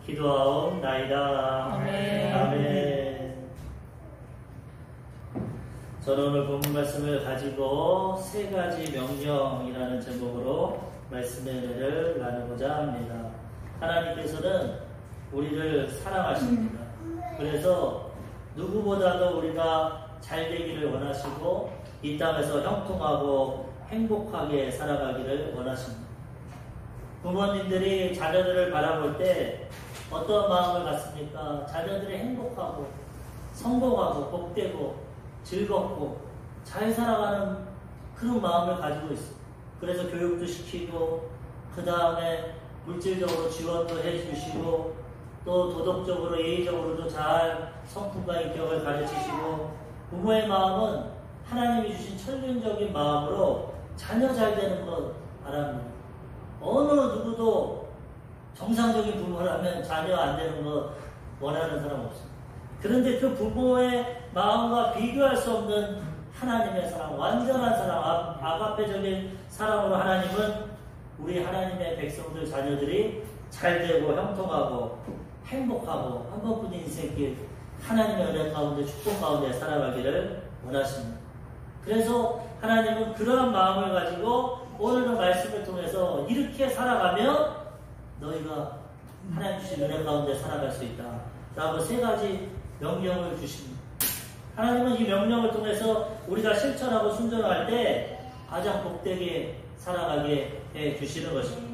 기도하옵나이다. 아멘. 아멘. 저는 오늘 본문 말씀을 가지고 세 가지 명령이라는 제목으로 말씀의 은혜를 나누고자 합니다. 하나님께서는 우리를 사랑하십니다. 그래서 누구보다도 우리가 잘 되기를 원하시고 이 땅에서 형통하고 행복하게 살아가기를 원하십니다. 부모님들이 자녀들을 바라볼 때 어떤 마음을 갖습니까? 자녀들이 행복하고 성공하고 복되고 즐겁고 잘 살아가는 그런 마음을 가지고 있습니다. 그래서 교육도 시키고 그 다음에 물질적으로 지원도 해주시고 또 도덕적으로 예의적으로도 잘 성품과 인격을 가르치시고 부모의 마음은 하나님이 주신 천륜적인 마음으로 자녀 잘 되는 것 바랍니다. 어느 누구도 정상적인 부모라면 자녀 안 되는 거 원하는 사람 없습니다. 그런데 그 부모의 마음과 비교할 수 없는 하나님의 사랑, 완전한 사랑, 아가페적인 사랑으로 하나님은 우리 하나님의 백성들, 자녀들이 잘 되고 형통하고 행복하고 한 번뿐인 인생길 하나님의 은혜 가운데 축복 가운데 살아가기를 원하십니다. 그래서 하나님은 그러한 마음을 가지고 오늘의 말씀을 통해서 이렇게 살아가면 너희가 하나님 주신 은혜 가운데 살아갈 수 있다 라고 세 가지 명령을 주십니다. 하나님은 이 명령을 통해서 우리가 실천하고 순종할 때 가장 복되게 살아가게 해 주시는 것입니다.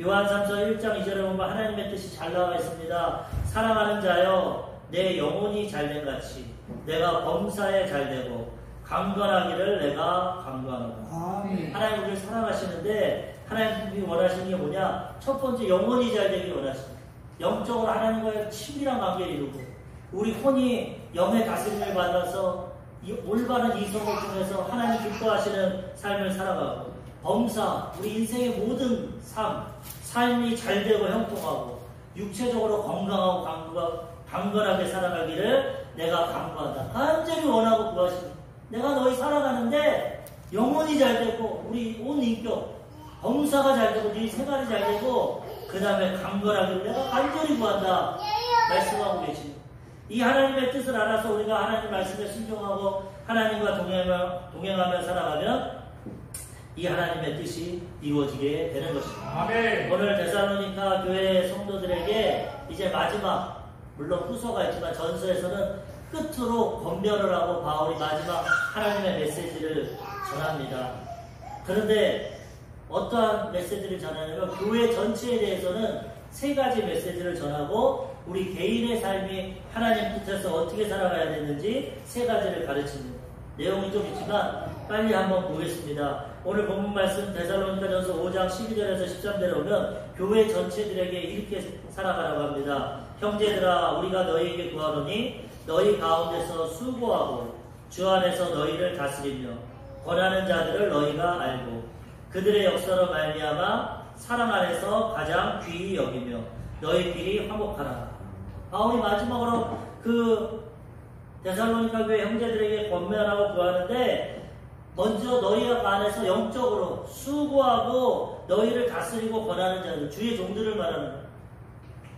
요한 3서 1장 2절에 보면 하나님의 뜻이 잘 나와 있습니다. 사랑하는 자여 내 영혼이 잘된 같이 내가 범사에 잘되고 강건하기를 내가 강건하노라. 하나님 우리를 사랑하시는데 하나님이 원하시는 게 뭐냐? 첫 번째 영혼이 잘되기 원하십니다. 영적으로 하나님과의 친밀한 관계를 이루고 우리 혼이 영의 다스림을 받아서 이 올바른 이성을 통해서 하나님 기뻐하시는 삶을 살아가고 범사, 우리 인생의 모든 삶이 잘되고 형통하고 육체적으로 건강하고 강건하게 살아가기를 내가 강구한다. 간절히 원하고 구하십니다. 내가 너희 살아가는데 영혼이 잘되고 우리 온 인격 범사가 잘되고 네 생활이 잘되고 그 다음에 강건하기를 내가 간절히 구한다 말씀하고 계십니다. 이 하나님의 뜻을 알아서 우리가 하나님 말씀에 순종하고 하나님과 동행하며 살아가면 이 하나님의 뜻이 이루어지게 되는 것입니다. 아멘. 오늘 데살로니가 교회 성도들에게 이제 마지막, 물론 후서가 있지만 전서에서는 끝으로 권면을 하고 바울이 마지막 하나님의 메시지를 전합니다. 그런데 어떠한 메시지를 전하냐면 교회 전체에 대해서는 세 가지 메시지를 전하고 우리 개인의 삶이 하나님 뜻에서 어떻게 살아가야 되는지 세 가지를 가르칩니다. 내용이 좀 있지만 빨리 한번 보겠습니다. 오늘 본문 말씀 데살로니가전서 5장 12절에서 13절에 오면 교회 전체들에게 이렇게 살아가라고 합니다. 형제들아 우리가 너희에게 구하노니 너희 가운데서 수고하고 주 안에서 너희를 다스리며 권하는 자들을 너희가 알고 그들의 역사로 말미암아 사랑 안에서 가장 귀히 여기며 너희끼리 화목하라. 바울이 마지막으로 그 데살로니가 교회 형제들에게 권면하고 구하는데 먼저 너희 안에서 영적으로 수고하고 너희를 다스리고 권하는 자들, 주의 종들을 말하는 거예요.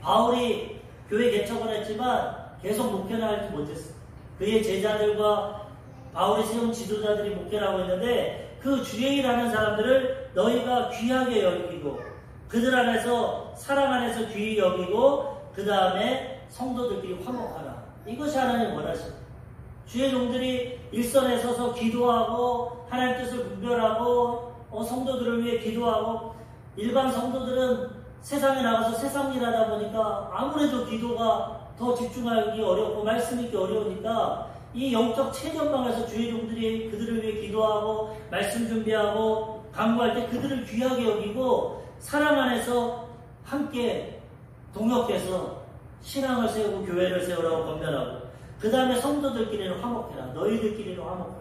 바울이 교회 개척을 했지만 계속 목회를 하지 못했어요. 그의 제자들과 바울이 세운 지도자들이 목회를 하고 있는데 그 주의 일하는 사람들을 너희가 귀하게 여기고 그들 안에서 사랑 안에서 귀히 여기고 그 다음에 성도들끼리 화목하라. 이것이 하나님 원하십니다. 주의 종들이 일선에 서서 기도하고 하나님 뜻을 분별하고 성도들을 위해 기도하고 일반 성도들은 세상에 나가서 세상 일하다 보니까 아무래도 기도가 더 집중하기 어렵고 말씀 읽기 어려우니까 이 영적 체전방에서 주의 종들이 그들을 위해 기도하고 말씀 준비하고 강구할 때 그들을 귀하게 여기고 사랑 안에서 함께 동역해서 신앙을 세우고 교회를 세우라고 권면하고 그 다음에 성도들끼리는 화목해라. 너희들끼리는 화목해라.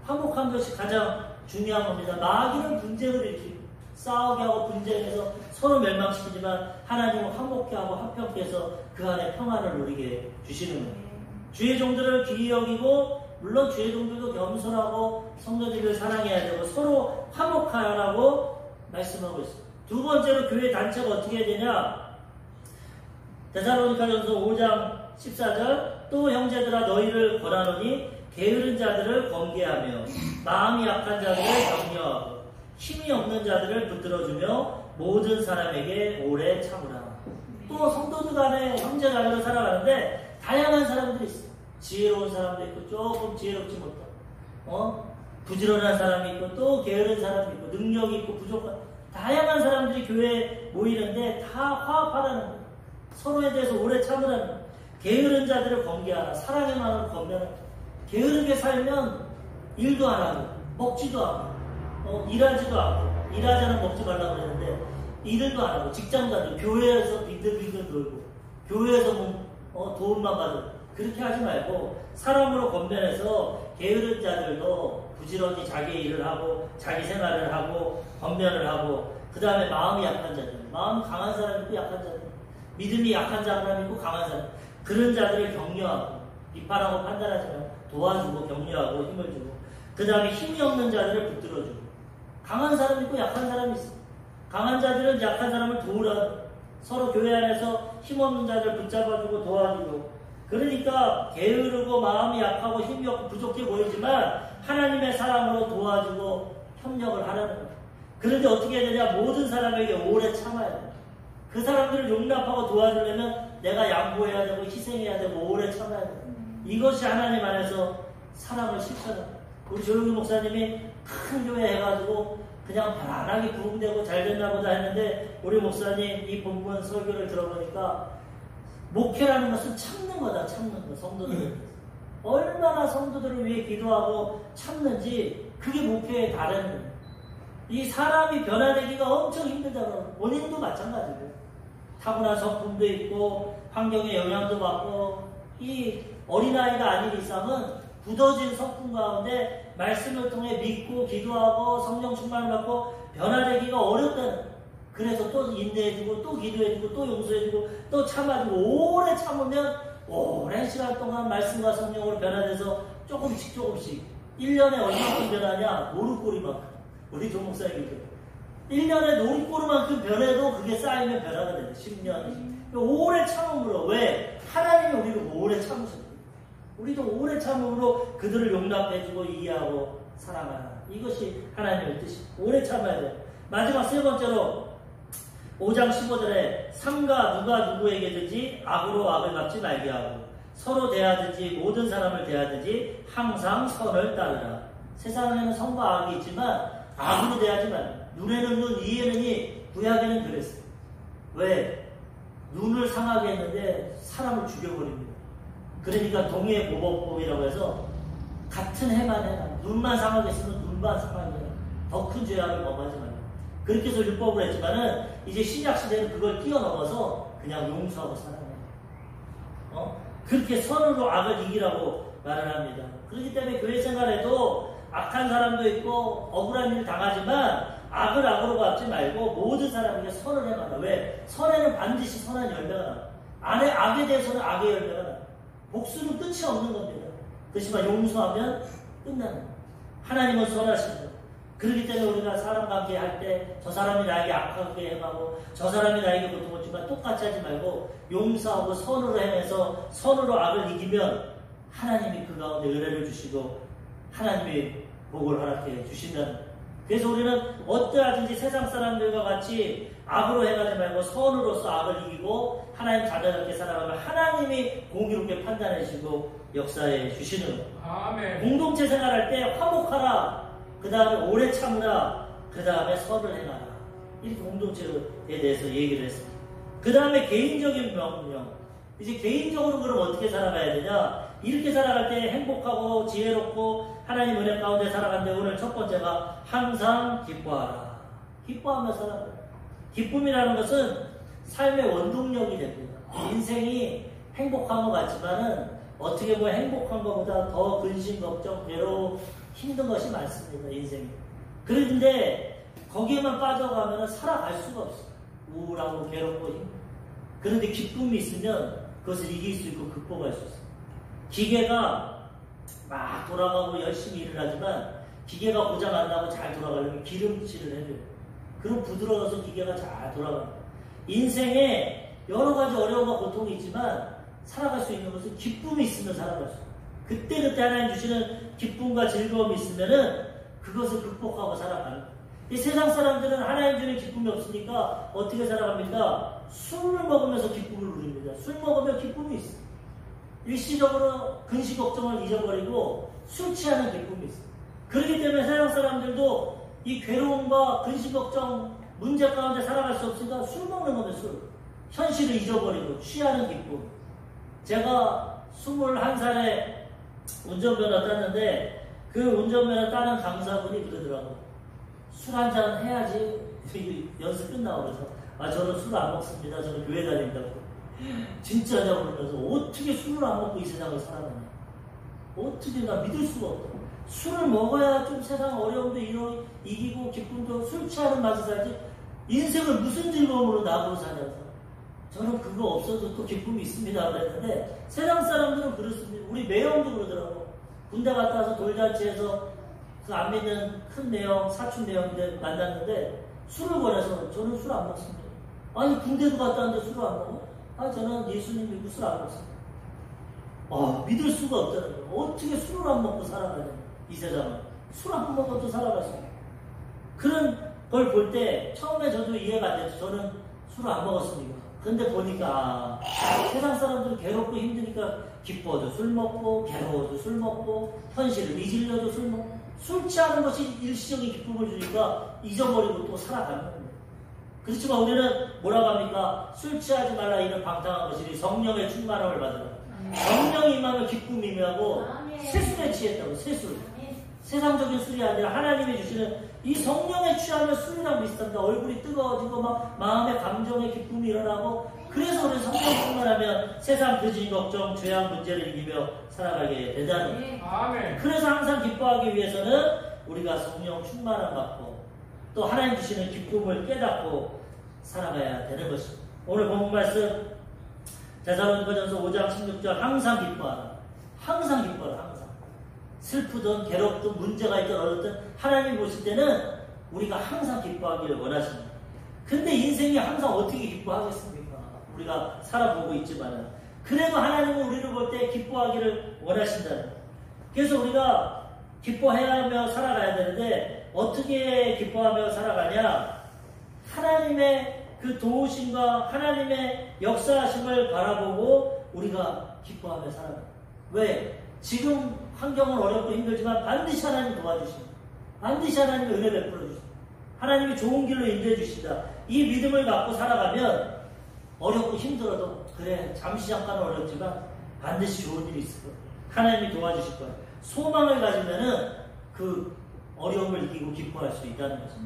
화목한 것이 가장 중요한 겁니다. 마귀는 분쟁을 일으키고 싸우게 하고 분쟁해서 서로 멸망시키지만 하나님은 화목케 하고 화평케 해서 그 안에 평안을 누리게 주시는 거예요. 주의 종들을 귀히 여기고 물론 주의 종들도 겸손하고 성도들을 사랑해야 되고 서로 화목하라고 말씀하고 있습니다. 두 번째로 교회 단체가 어떻게 해야 되냐? 데살로니가전서 5장 14절 또 형제들아 너희를 권하노니 게으른 자들을 권계하며 마음이 약한 자들을 격려하고 힘이 없는 자들을 붙들어주며 모든 사람에게 오래 참으라. 또 성도들 간에 형제 자매로 살아가는데 다양한 사람들이 있어요. 지혜로운 사람도 있고 조금 지혜롭지 못한 부지런한 사람이 있고 또 게으른 사람이 있고 능력이 있고 부족한 다양한 사람들이 교회에 모이는데 다 화합하라는 거예요. 서로에 대해서 오래 참으라는 거예요. 게으른 자들을 권계하라. 사랑의 마음을 건면하라. 게으르게 살면 일도 안 하고 먹지도 않고 일하지도 않고 일하자는 먹지 말라고 그랬는데 일도 안 하고 직장 다니고 교회에서 빙글빙글 놀고 교회에서 도움만 받고 그렇게 하지 말고 사람으로 권면해서 게으른 자들도 부지런히 자기 일을 하고 자기 생활을 하고 권면을 하고 그 다음에 마음이 약한 자들 마음 강한 사람이 있고 약한 자들 믿음이 약한 사람이 있고 강한 사람 그런 자들을 격려하고 비판하고 판단하지 말고 도와주고 격려하고 힘을 주고 그 다음에 힘이 없는 자들을 붙들어주고 강한 사람이 있고 약한 사람이 있어. 강한 자들은 약한 사람을 도우라. 서로 교회 안에서 힘없는 자들 붙잡아주고 도와주고 그러니까 게으르고 마음이 약하고 힘이 없고 부족해 보이지만 하나님의 사랑으로 도와주고 협력을 하라는 거예요. 그런데 어떻게 해야 되냐? 모든 사람에게 오래 참아야 돼요. 그 사람들을 용납하고 도와주려면 내가 양보해야 되고 희생해야 되고 오래 참아야 돼요. 이것이 하나님 안에서 사랑을 실천합니다. 우리 조용기 목사님이 큰 교회 해가지고 그냥 편안하게 부흥되고 잘 됐나 보다 했는데 우리 목사님 이 본문 설교를 들어보니까 목회라는 것은 참는 거다. 참는 거. 성도들 얼마나 성도들을 위해 기도하고 참는지 그게 목회의 다른 이 사람이 변화되기가 엄청 힘들다고 본인도 마찬가지고 타고난 성품도 있고 환경의 영향도 받고 이 어린아이가 아닌 이상은 굳어진 성품 가운데 말씀을 통해 믿고 기도하고 성령 충만을 받고 변화되기가 어렵다는 그래서 또 인내해주고 또 기도해주고 또 용서해주고 또 참아주고 오래 참으면 오랜 시간 동안 말씀과 성령으로 변화돼서 조금씩 1년에 얼마큼 변하냐 노루꼬리만큼 우리 조 목사님이죠. 1년에 노루꼬리만큼 변해도 그게 쌓이면 변화가 된다. 10년 오래 참음으로 왜? 하나님이 우리를 오래 참으셨다. 우리도 오래 참음으로 그들을 용납해주고 이해하고 사랑하라. 이것이 하나님의 뜻이 오래 참아야 돼요. 마지막 세 번째로 5장 15절에 삼가 누가 누구에게든지 악으로 악을 갚지 말게 하고 서로 대하든지 모든 사람을 대하든지 항상 선을 따르라. 세상에는 선과 악이 있지만 악으로 대하지 말라. 눈에는 눈, 이에는 이, 구약에는 그랬어요. 왜? 눈을 상하게 했는데 사람을 죽여버립니다. 그러니까 동해 보복법이라고 해서 같은 해만 해라. 눈만 상하게 했으면 눈만 상하게 해라. 더 큰 죄악을 범하지 말라. 그렇게 해서 율법을 했지만은 이제 신약시대는 그걸 뛰어넘어서 그냥 용서하고 살아가요. 그렇게 선으로 악을 이기라고 말을 합니다. 그렇기 때문에 교회 생활에도 악한 사람도 있고 억울한 일 당하지만 악을 악으로 갚지 말고 모든 사람에게 선을 행하라. 왜? 선에는 반드시 선한 열매가 나와. 악에 대해서는 악의 열매가 나와. 복수는 끝이 없는 겁니다. 그렇지만 용서하면 끝나는 거예요. 하나님은 선하십니다. 그렇기 때문에 우리가 사람 관계할 때 저 사람이 나에게 악하게 행하고 저 사람이 나에게 고통을 주면 똑같이 하지 말고 용서하고 선으로 행해서 선으로 악을 이기면 하나님이 그 가운데 은혜를 주시고 하나님이 복을 허락해 주신다는 거예요. 그래서 우리는 어떠하든지 세상 사람들과 같이 악으로 행하지 말고 선으로서 악을 이기고 하나님 자녀답게 살아가면 하나님이 공의롭게 판단해 주시고 역사해 주시는 거예요. 아멘. 공동체 생활할 때 화목하라. 그 다음에 오래 참으라. 그 다음에 선을 행하라. 이렇게 공동체에 대해서 얘기를 했습니다. 그 다음에 개인적인 명령. 이제 개인적으로 그럼 어떻게 살아가야 되냐? 이렇게 살아갈 때 행복하고 지혜롭고 하나님 은혜 가운데 살아가는데 오늘 첫 번째가 항상 기뻐하라. 기뻐하며 살아가라. 기쁨이라는 것은 삶의 원동력이 됩니다. 인생이 행복한 것 같지만은 어떻게 보면 행복한 것보다 더 근심, 걱정, 괴로움, 힘든 것이 많습니다. 인생이. 그런데 거기에만 빠져가면 살아갈 수가 없어요. 우울하고 괴롭고 힘들고. 그런데 기쁨이 있으면 그것을 이길 수 있고 극복할 수 있어요. 기계가 막 돌아가고 열심히 일을 하지만 기계가 고장 안 나고 잘 돌아가려면 기름칠을 해줘요. 그럼 부드러워서 기계가 잘 돌아갑니다. 인생에 여러 가지 어려움과 고통이 힘들지만 살아갈 수 있는 것은 기쁨이 있으면 살아갈 수 있어요. 그때그때 하나님 주시는 기쁨과 즐거움이 있으면은 그것을 극복하고 살아가는 거예요. 이 세상 사람들은 하나님 주는 기쁨이 없으니까 어떻게 살아갑니까? 술을 먹으면서 기쁨을 누립니다. 술 먹으면 기쁨이 있어요. 일시적으로 근심 걱정을 잊어버리고 술 취하는 기쁨이 있어요. 그렇기 때문에 세상 사람들도 이 괴로움과 근심 걱정 문제 가운데 살아갈 수 없으니까 술 먹는 겁니다. 술. 현실을 잊어버리고 취하는 기쁨. 제가 21살에 운전면허 땄는데 그 운전면허 따는 강사분이 그러더라고요. 술 한잔 해야지 연습 끝나고 그래서 저는 술 안 먹습니다. 저는 교회 다닌다고. 진짜냐고 그러면서 어떻게 술을 안 먹고 이 세상을 살아가냐. 어떻게 나 믿을 수가 없다. 술을 먹어야 좀 세상 어려움도 이기고 기쁨도 술 취하는 맛을 살지 인생을 무슨 즐거움으로 나보고 사냐고. 저는 그거 없어도 또 기쁨이 있습니다 그랬는데 세상 사람들은 그렇습니다. 우리 매형도 그러더라고. 군대 갔다 와서 돌잔치에서 그 안 믿는 큰 매형, 사촌 매형인데 만났는데 술을 권해서 저는 술 안 먹습니다. 아니 군대도 갔다 왔는데 술을 안 먹어? 저는 예수님 믿고 술 안 먹습니다. 믿을 수가 없더라고요. 어떻게 술을 안 먹고 살아가냐 이 세상은. 술 안 먹어도 살아갈 수 없어요. 그런 걸 볼 때 처음에 저도 이해가 안 돼서 저는 술을 안 먹었습니다. 근데 보니까 세상 사람들은 괴롭고 힘드니까 기뻐도 술 먹고 괴로워도 술 먹고 현실을 잊으려도 술 먹고 술 취하는 것이 일시적인 기쁨을 주니까 잊어버리고 또 살아가는 겁니다. 그렇지만 우리는 뭐라고 합니까? 술 취하지 말라 이런 방탕한 것이니 성령의 충만함을 받으라. 성령이 임하면 기쁨이 임하고 세술에 취했다고. 세술. 세상적인 술이 아니라 하나님이 주시는 이 성령에 취하면 술이랑 비슷합니다. 얼굴이 뜨거워지고 막 마음의 감정의 기쁨이 일어나고 그래서 우리 성령 충만하면 세상 근심 걱정 죄악 문제를 이기며 살아가게 된다는 거예요. 그래서 항상 기뻐하기 위해서는 우리가 성령 충만함 받고 또 하나님 주시는 기쁨을 깨닫고 살아가야 되는 것입니다. 오늘 본문 말씀 데살로니가전서 5장 16절 항상 기뻐하라. 항상 기뻐하라. 항상. 슬프든 괴롭든 문제가 있든 어렵든 하나님 보실 때는 우리가 항상 기뻐하기를 원하십니다. 근데 인생이 항상 어떻게 기뻐하겠습니까? 우리가 살아보고 있지만은 그래도 하나님은 우리를 볼 때 기뻐하기를 원하신다는 거예요. 그래서 우리가 기뻐하며 살아가야 되는데 어떻게 기뻐하며 살아가냐? 하나님의 그 도우심과 하나님의 역사하심을 바라보고 우리가 기뻐하며 살아가요. 왜? 지금 환경은 어렵고 힘들지만 반드시 하나님 도와주십니다. 반드시 하나님의 은혜 베풀어 주십니다. 하나님이 좋은 길로 인도해 주신다. 이 믿음을 갖고 살아가면 어렵고 힘들어도 그래 잠시 잠깐은 어렵지만 반드시 좋은 일이 있을 거예요. 하나님이 도와주실 거예요. 소망을 가지면은 그 어려움을 이기고 기뻐할 수 있다는 거죠.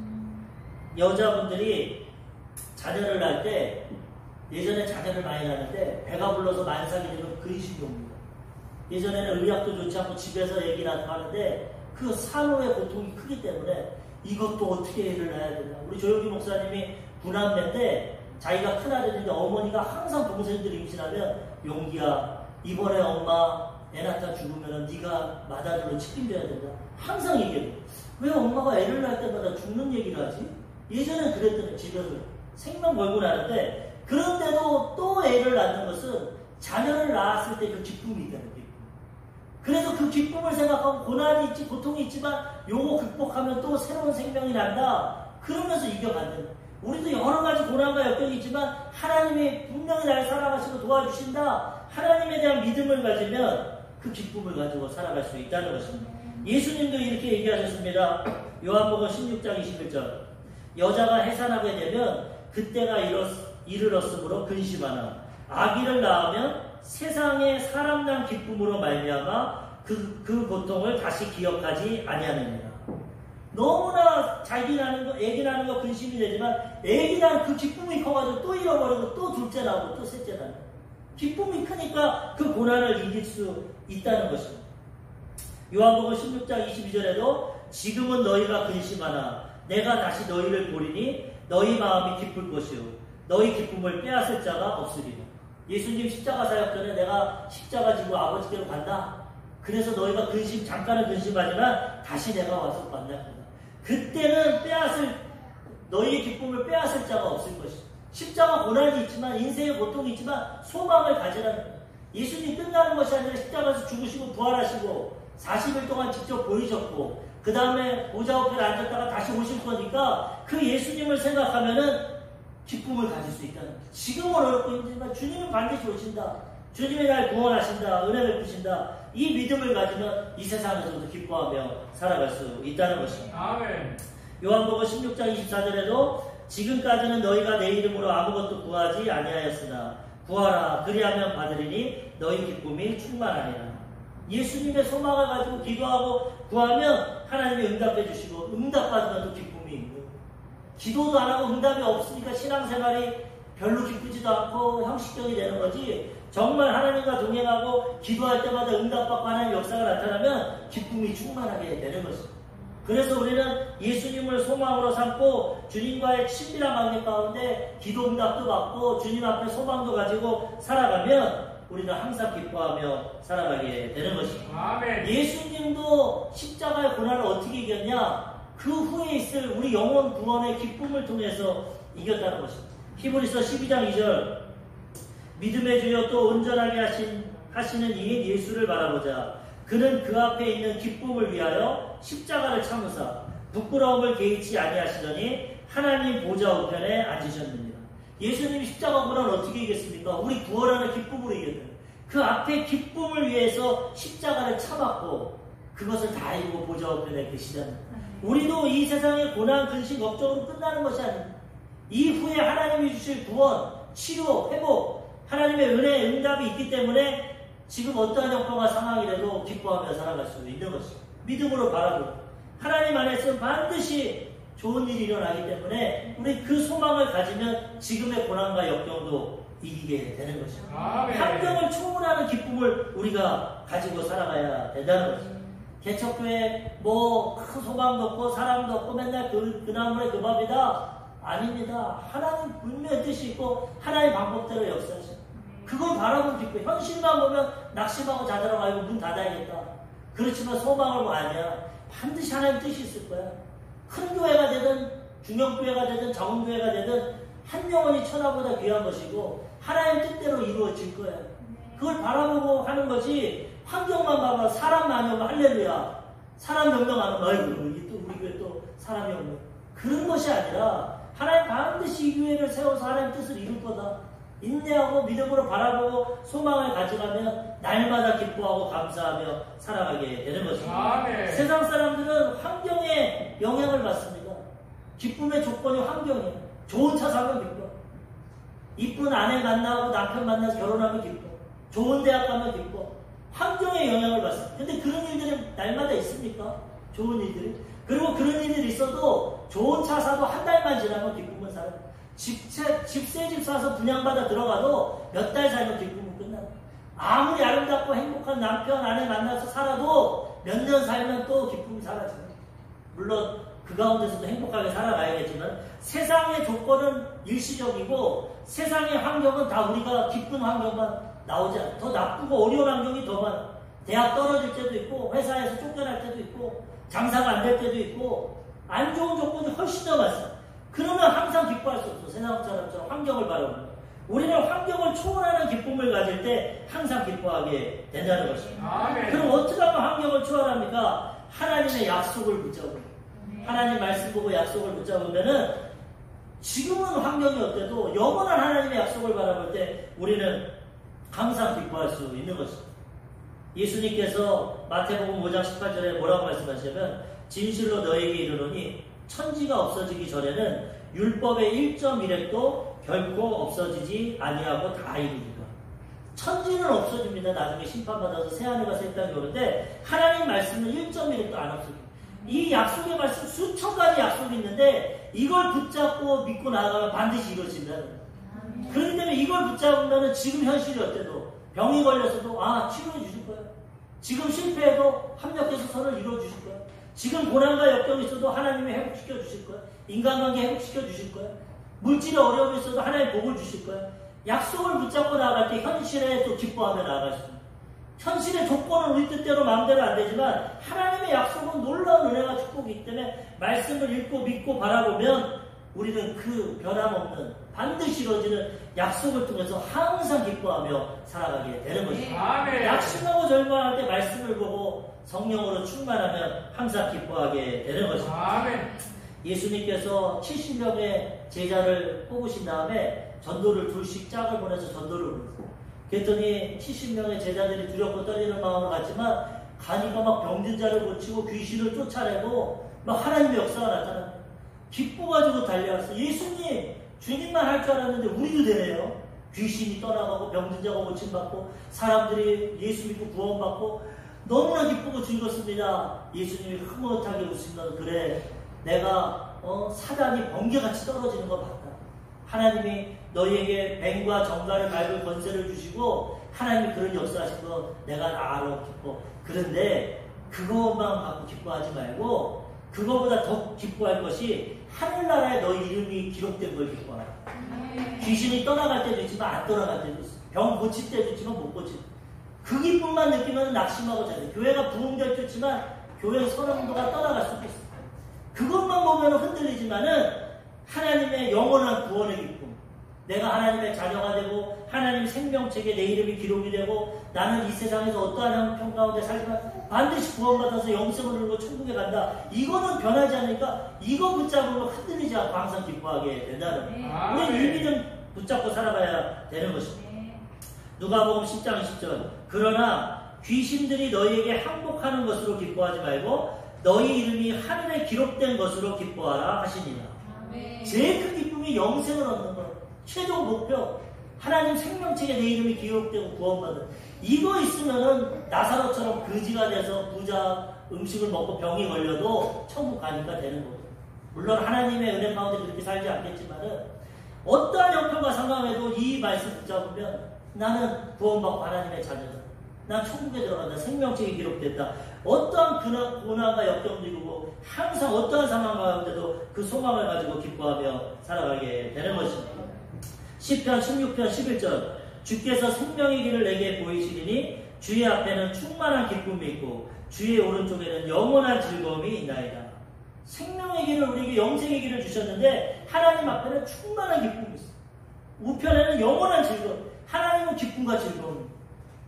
여자분들이 자녀를 낳을 때 예전에 자녀를 많이 낳는데 배가 불러서 만삭이 되면 근심이 옵니다. 예전에는 의학도 좋지 않고 집에서 애기 낳고 하는데 그 산후의 고통이 크기 때문에 이것도 어떻게 애를 낳아야 되나. 우리 조영기 목사님이 부남매인데 자기가 큰아들인데 어머니가 항상 동생들이 임신하면 용기야 이번에 엄마 애 낳다 죽으면 네가 맏아들로 책임져야 된다. 항상 얘기해요. 왜 엄마가 애를 낳을 때마다 죽는 얘기를 하지? 예전엔 그랬더니 집에서 생명 걸고 나는데 그런데도 또 애를 낳는 것은 자녀를 낳았을 때 그 기쁨이 있다는 거예요. 그래서 그 기쁨을 생각하고 고난이 있지 고통이 있지만 요거 극복하면 또 새로운 생명이 난다. 그러면서 이겨간다. 우리도 여러 가지 고난과 역경이 있지만 하나님이 분명히 날 살아가시고 도와주신다. 하나님에 대한 믿음을 가지면 그 기쁨을 가지고 살아갈 수 있다는 것입니다. 예수님도 이렇게 얘기하셨습니다. 요한복음 16장 21절 여자가 해산하게 되면 그때가 이르렀으므로 근심하나 아기를 낳으면 세상에 사람 난 기쁨으로 말미암아 그 고통을 다시 기억하지 아니하느니라. 너무나 애기 낳는 거 근심이 되지만 애기 낳는 그 기쁨이 커가지고 또 잃어버리고 또 둘째 나오고 또 셋째 나오고 기쁨이 크니까 그 고난을 이길 수 있다는 것입니다. 요한복음 16장 22절에도 지금은 너희가 근심하나 내가 다시 너희를 보리니 너희 마음이 기쁠 것이요 너희 기쁨을 빼앗을 자가 없으리라. 예수님 십자가 사역 전에 내가 십자가 지고 아버지께로 간다. 그래서 너희가 잠깐은 근심하지만 다시 내가 와서 만날 거다. 그때는 너희의 기쁨을 빼앗을 자가 없을 것이다. 십자가 고난이 있지만, 인생의 고통이 있지만 소망을 가지라는 거예요. 예수님 끝나는 것이 아니라 십자가에서 죽으시고 부활하시고 40일 동안 직접 보이셨고 그 다음에 보좌 우편에 앉았다가 다시 오실 거니까 그 예수님을 생각하면은 기쁨을 가질 수 있다는 거예요. 지금은 어렵고 힘들지만 주님은 반드시 오신다. 주님이 날 구원하신다. 은혜를 주신다. 이 믿음을 가지면 이 세상에서도 기뻐하며 살아갈 수 있다는 것입니다. 아멘. 요한복음 16장 24절에도 지금까지는 너희가 내 이름으로 아무것도 구하지 아니하였으나 구하라 그리하면 받으리니 너희 기쁨이 충만하리라. 예수님의 소망을 가지고 기도하고 구하면 하나님이 응답해 주시고 응답받으면 또 기쁨이 있고 기도도 안 하고 응답이 없으니까 신앙생활이 별로 기쁘지도 않고 형식적이 되는 거지 정말 하나님과 동행하고 기도할 때마다 응답받고 하나님의 역사가 나타나면 기쁨이 충만하게 되는 것입니다. 그래서 우리는 예수님을 소망으로 삼고 주님과의 친밀한 관계 가운데 기도 응답도 받고 주님 앞에 소망도 가지고 살아가면 우리는 항상 기뻐하며 살아가게 되는 것입니다. 아멘. 예수님도 십자가의 고난을 어떻게 이겼냐? 그 후에 있을 우리 영혼 구원의 기쁨을 통해서 이겼다는 것입니다. 히브리서 12장 2절 믿음의 주여 또 온전하게 하시는 이인 예수를 바라보자. 그는 그 앞에 있는 기쁨을 위하여 십자가를 참으사 부끄러움을 개의치 아니하시더니 하나님 보좌 우편에 앉으셨느니라. 예수님이 십자가 고난을 어떻게 이겼습니까? 우리 구원하는 기쁨으로 이겼다. 그 앞에 기쁨을 위해서 십자가를 참았고 그것을 다 이루고 보좌 우편에 계시다는. 우리도 이 세상의 고난, 근심, 걱정으로 끝나는 것이 아닙니다. 이후에 하나님이 주실 구원, 치료, 회복, 하나님의 은혜, 응답이 있기 때문에 지금 어떠한 형편과 상황이라도 기뻐하며 살아갈 수 있는 것입니다. 믿음으로 바라보고 하나님 안에서 반드시 좋은 일이 일어나기 때문에 우리 그 소망을 가지면 지금의 고난과 역경도 이기게 되는 것입니다. 환경을 초월하는 기쁨을 우리가 가지고 살아가야 된다는 것입니다. 개척교회 큰 소망도 없고 사랑도 없고 맨날 그 나물에 그 밥이다. 아닙니다. 하나님 분명히 뜻이 있고 하나님의 방법대로 역사하십니다. 그걸 바라보면 기뻐요. 현실만 보면 낙심하고 자들어가 이거 문 닫아야겠다. 그렇지만 소망을 아니야. 반드시 하나님 뜻이 있을 거야. 큰 교회가 되든 중형교회가 되든 작은교회가 되든 한 영혼이 천하보다 귀한 것이고 하나님 뜻대로 이루어질 거야. 그걸 바라보고 하는 거지 환경만 봐봐. 사람 많이 오면 할렐루야. 사람 명령하면 아이고 이게 또 우리 교회 또 사람이 없네. 그런 것이 아니라 하나님 반드시 이 교회를 세워서 하나님 뜻을 이룰 거다. 인내하고 믿음으로 바라보고 소망을 가져가면 날마다 기뻐하고 감사하며 살아가게 되는 것입니다. 세상 사람들은 환경에 영향을 받습니다. 기쁨의 조건이 환경이에요. 좋은 차 사면 기뻐. 이쁜 아내 만나고 남편 만나서 결혼하면 기뻐. 좋은 대학 가면 기뻐. 환경에 영향을 받습니다. 근데 그런 일들이 날마다 있습니까? 좋은 일들이. 그리고 그런 일들이 있어도 좋은 차 사도 한 달만 지나면 기쁨은 사라져요. 새 집 사서 분양받아 들어가도 몇 달 살면 기쁨은 끝나요. 아무리 아름답고 행복한 남편, 아내 만나서 살아도 몇 년 살면 또 기쁨이 사라져요. 물론 그 가운데서도 행복하게 살아가야겠지만 세상의 조건은 일시적이고 세상의 환경은 다 우리가 기쁜 환경만 나오지 않아요. 더 나쁘고 어려운 환경이 더 많아요. 대학 떨어질 때도 있고 회사에서 쫓겨날 때도 있고 장사가 안 될 때도 있고 안 좋은 조건이 훨씬 더 많습니다. 그러면 항상 기뻐할 수 없어. 세상처럼 환경을 바라보는. 우리는 환경을 초월하는 기쁨을 가질 때 항상 기뻐하게 된다는 것입니다. 그럼 어떻게 하면 환경을 초월합니까? 하나님의 약속을 붙잡으면. 하나님 말씀 보고 약속을 붙잡으면은 지금은 환경이 어때도 영원한 하나님의 약속을 바라볼 때 우리는 항상 기뻐할 수 있는 것입니다. 예수님께서 마태복음 5장 18절에 뭐라고 말씀하시냐면 진실로 너에게 이르노니 천지가 없어지기 전에는 율법의 1.1획도 결코 없어지지 아니하고 다 이루리라. 천지는 없어집니다. 나중에 심판받아서 새하늘과 새 땅이 오는데 하나님 말씀은 1.1획도 안 없어집니다. 이 약속의 말씀 수천 가지 약속이 있는데 이걸 붙잡고 믿고 나아가면 반드시 이루어진다는 거예요. 그렇기 때문에 이걸 붙잡으면 지금 현실이 어때도 병이 걸렸어도 치료해 주실 거예요. 지금 실패해도 합력해서 선을 이루어 주실 거예요. 지금 고난과 역경이 있어도 하나님이 회복시켜 주실 거예요. 인간관계 회복시켜 주실 거예요. 물질의 어려움이 있어도 하나님 복을 주실 거예요. 약속을 붙잡고 나아갈 때 현실에 또 기뻐하며 나아갈 수 있습니다. 현실의 조건은 우리 뜻대로 마음대로 안 되지만 하나님의 약속은 놀라운 은혜와 축복이기 때문에 말씀을 읽고 믿고 바라보면 우리는 그 변함없는 반드시 이루어지는 약속을 통해서 항상 기뻐하며 살아가게 되는 것입니다. 약속하고 절망할 때 말씀을 보고 성령으로 충만하면 항상 기뻐하게 되는 것입니다. 예수님께서 70명의 제자를 뽑으신 다음에 전도를 둘씩 짝을 보내서 전도를 보냈어요. 그랬더니 70명의 제자들이 두렵고 떨리는 마음을 갖지만 가니까 막 병든 자를 고치고 귀신을 쫓아내고 막 하나님의 역사가 나타납니다. 기뻐가지고 달려왔어요. 예수님, 주님만 할 줄 알았는데 우리도 되네요. 귀신이 떠나가고 병든 자가 고침받고 사람들이 예수 믿고 구원받고 너무나 기쁘고 즐겁습니다. 예수님이 흐뭇하게 웃으면서 그래, 내가 사단이 번개같이 떨어지는 거 봤다. 하나님이 너희에게 뱀과 정갈을 밟을 권세를 주시고 하나님이 그런 역사하신 거 내가 알아 기뻐. 그런데 그것만 갖고 기뻐하지 말고 그거보다 더 기뻐할 것이 하늘나라에 너희 이름이 기록된 걸 기뻐하라. 귀신이 떠나갈 때도 있지만 안 떠나갈 때도 있어. 병 고칠 때도 있지만 못 고칠 때. 그 기쁨만 느끼면 낙심하고 자요. 교회가 부흥될 때 있지만 교회 선언도가 떠나갈 수도 있어. 그것만 보면 흔들리지만은 하나님의 영원한 구원의 기쁨, 내가 하나님의 자녀가 되고 하나님 생명책에 내 이름이 기록이 되고 나는 이 세상에서 어떠한 형편 가운데 살지만 반드시 구원받아서 영생을 누리고 천국에 간다. 이거는 변하지 않으니까 이거 붙잡으면 흔들리지 않고 항상 기뻐하게 된다는 거예요. 우리는 이 믿음 붙잡고 살아가야 되는 것입니다. 누가복음 10장 20절 그러나 귀신들이 너희에게 항복하는 것으로 기뻐하지 말고 너희 이름이 하늘에 기록된 것으로 기뻐하라 하시니라. 제일 큰 기쁨이 영생을 얻는 것, 최종 목표, 하나님 생명책에 내 이름이 기록되고 구원받는 이거 있으면은 나사로처럼 거지가 돼서 부자 음식을 먹고 병이 걸려도 천국 가니까 되는 거예요. 물론 하나님의 은혜 가운데 그렇게 살지 않겠지만은 어떠한 형편과 상관해도 이 말씀 붙잡으면 나는 구원받고 하나님의 자녀다. 난 천국에 들어간다. 생명책에 기록됐다. 어떠한 고난과 역경도 이루고 항상 어떠한 상황 가운데도 그 소망을 가지고 기뻐하며 살아가게 되는 것입니다. 시편 16편 11절 주께서 생명의 길을 내게 보이시리니 주의 앞에는 충만한 기쁨이 있고 주의 오른쪽에는 영원한 즐거움이 있나이다. 생명의 길을 우리에게 영생의 길을 주셨는데 하나님 앞에는 충만한 기쁨이 있어요. 우편에는 영원한 즐거움. 하나님은 기쁨과 즐거움입니다.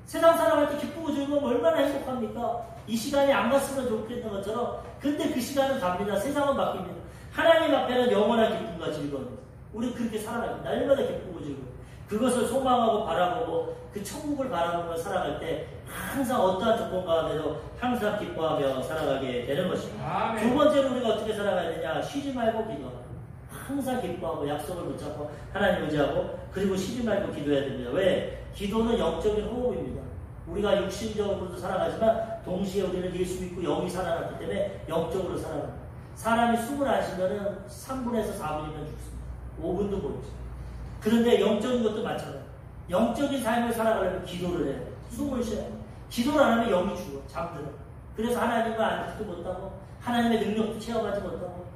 세상 살아갈 때 기쁘고 즐거우면 얼마나 행복합니까? 이 시간이 안 갔으면 좋겠는 것처럼 근데 그 시간은 갑니다. 세상은 바뀝니다. 하나님 앞에는 영원한 기쁨과 즐거움입니다. 우리 그렇게 살아가요. 날마다 기쁘고 즐거워. 그것을 소망하고 바라보고 그 천국을 바라보며 살아갈 때 항상 어떠한 조건 가운데도 항상 기뻐하며 살아가게 되는 것입니다. 두 번째로 우리가 어떻게 살아가야 되냐? 쉬지 말고 기도하라. 항상 기뻐하고 약속을 붙잡고 하나님 의지하고 그리고 쉬지 말고 기도해야 됩니다. 왜? 기도는 영적인 호흡입니다. 우리가 육신적으로도 살아가지만 동시에 우리는 예수 믿고 영이 살아났기 때문에 영적으로 살아갑니다. 사람이 숨을 안 쉬면은 3분에서 4분이면 죽습니다. 5분도 못 쉬어요. 그런데 영적인 것도 마찬가지예요. 영적인 삶을 살아가려면 기도를 해요. 숨을 쉬어요. 기도를 안 하면 영이 죽어. 잠들어. 그래서 하나님과 안지도 못하고 하나님의 능력도 체험하지 못하고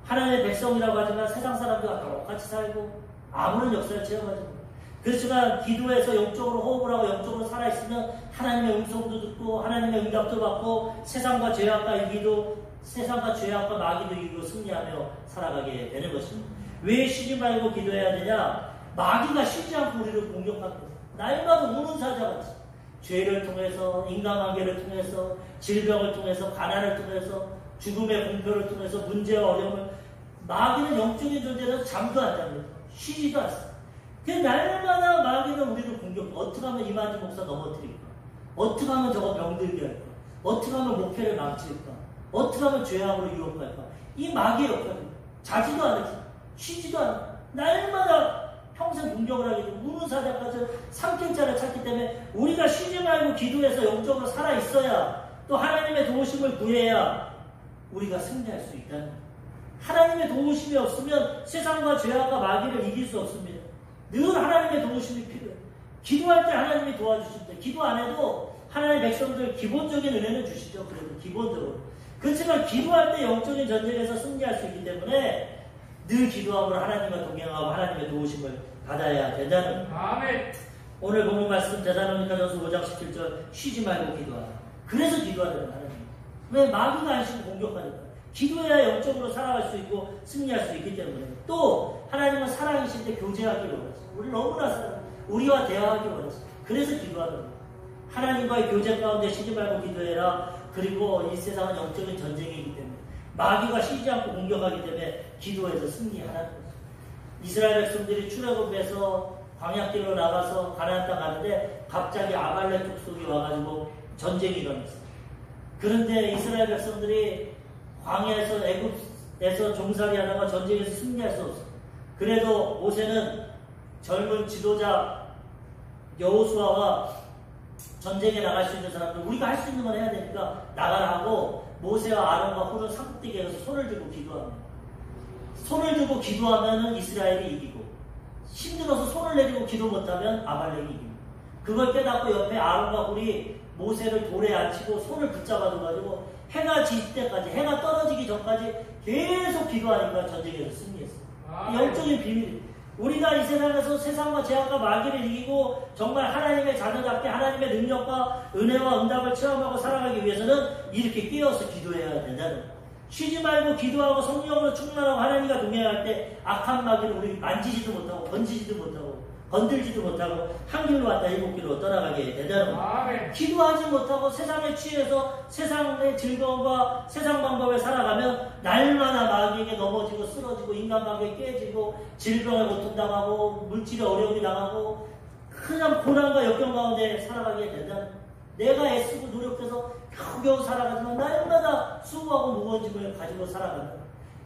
하나님의 백성이라고 하지만 세상 사람들과 똑같이 살고 아무런 역사를 체험하지 못하고 그렇지만 기도해서 영적으로 호흡을 하고 영적으로 살아있으면 하나님의 음성도 듣고 하나님의 응답도 받고 세상과 죄악과 이기도 세상과 죄악과 마귀도 이기고 승리하며 살아가게 되는 것입니다. 왜 쉬지 말고 기도해야 되냐? 마귀가 쉬지 않고 우리를 공격합니다. 날마다 우는 사자같이 죄를 통해서 인간관계를 통해서 질병을 통해서 가난을 통해서 죽음의 공표를 통해서 문제와 어려움을 마귀는 영적인 존재라서 잠도 안 잡니다. 쉬지도 않습니다. 그 날마다 마귀는 우리를 공격해. 어떻게 하면 이만희 목사 넘어뜨릴까? 어떻게 하면 저거 병들게 할까? 어떻게 하면 목회를 망칠까? 어떻게 하면 죄악으로 유혹할까? 이 마귀의 역할입니다. 자지도 않았어. 쉬지도 않아. 날마다 평생 공격을 하게 되고 우는 사자까지 삼킬 자를 찾기 때문에 우리가 쉬지 말고 기도해서 영적으로 살아있어야 또 하나님의 도우심을 구해야 우리가 승리할 수 있다는 거예요. 하나님의 도우심이 없으면 세상과 죄악과 마귀를 이길 수 없습니다. 늘 하나님의 도우심이 필요해요. 기도할 때 하나님이 도와주십니다. 기도 안 해도 하나님의 백성들 기본적인 은혜는 주시죠. 그래도 기본적으로. 그렇지만 기도할 때 영적인 전쟁에서 승리할 수 있기 때문에 늘 기도함으로 하나님과 동행하고 하나님의 도우심을 받아야 된다는 거예요. 아멘. 오늘 본문 말씀 데살로니가전서 5장 17절 쉬지 말고 기도하라. 그래서 기도하라는 하나님. 왜? 마귀가 안 쉬고 공격하니까. 기도해야 영적으로 살아갈 수 있고 승리할 수 있기 때문에. 또 하나님은 사랑이실 때 교제하기를 원하세요. 우리 너무나 사랑, 우리와 대화하기 원하세요. 그래서 기도하는 거예요. 하나님과의 교제 가운데 쉬지 말고 기도해라. 그리고 이 세상은 영적인 전쟁이기 때문에 마귀가 쉬지 않고 공격하기 때문에 기도해서 승리하라는 거죠. 이스라엘 백성들이 출애굽해서 광야길로 나가서 가나안 땅 가는데 갑자기 아말렉 족속이 와가지고 전쟁이 일어났어요. 그런데 이스라엘 백성들이 광야에서 애굽에서 종살이하다가 전쟁에서 승리할 수 없어요. 그래도 모세는 젊은 지도자 여호수아와 전쟁에 나갈 수 있는 사람들, 우리가 할 수 있는 건 해야 되니까 나가라 하고 모세와 아론과 훌은 산꼭대기에 가서 손을 들고 기도합니다. 손을 들고 기도하면 이스라엘이 이기고, 힘들어서 손을 내리고 기도 못하면 아말렉이 이깁니다. 그걸 깨닫고 옆에 아론과 훌이 모세를 돌에 앉히고 손을 붙잡아줘가지고 해가 질 때까지, 해가 떨어지기 전까지 계속 기도하니까 전쟁에서 승리했어요. 영적인 비밀이에요. 우리가 이 세상에서 세상과 죄악과 마귀를 이기고 정말 하나님의 자녀답게 하나님의 능력과 은혜와 응답을 체험하고 살아가기 위해서는 이렇게 깨어서 기도해야 된다는 거예요. 쉬지 말고 기도하고 성령으로 충만하고 하나님과 동행할 때 악한 마귀를 우리 만지지도 못하고 건지지도 못하고 건들지도 못하고 한 길로 왔다 일곱 길로 떠나가게 된다는 거예요. 기도하지 못하고 세상에 취해서 세상의 즐거움과 세상 방법에 살아가면 날마다 마귀에게 넘어지고 쓰러지고 인간관계 깨지고 질병에 고통당하고 물질의 어려움이 당하고 그냥 고난과 역경 가운데 살아가게 된다는 거예요. 내가 애쓰고 노력해서 겨우겨우 살아가지만 날마다 수고하고 무거운 짐을 가지고 살아간다.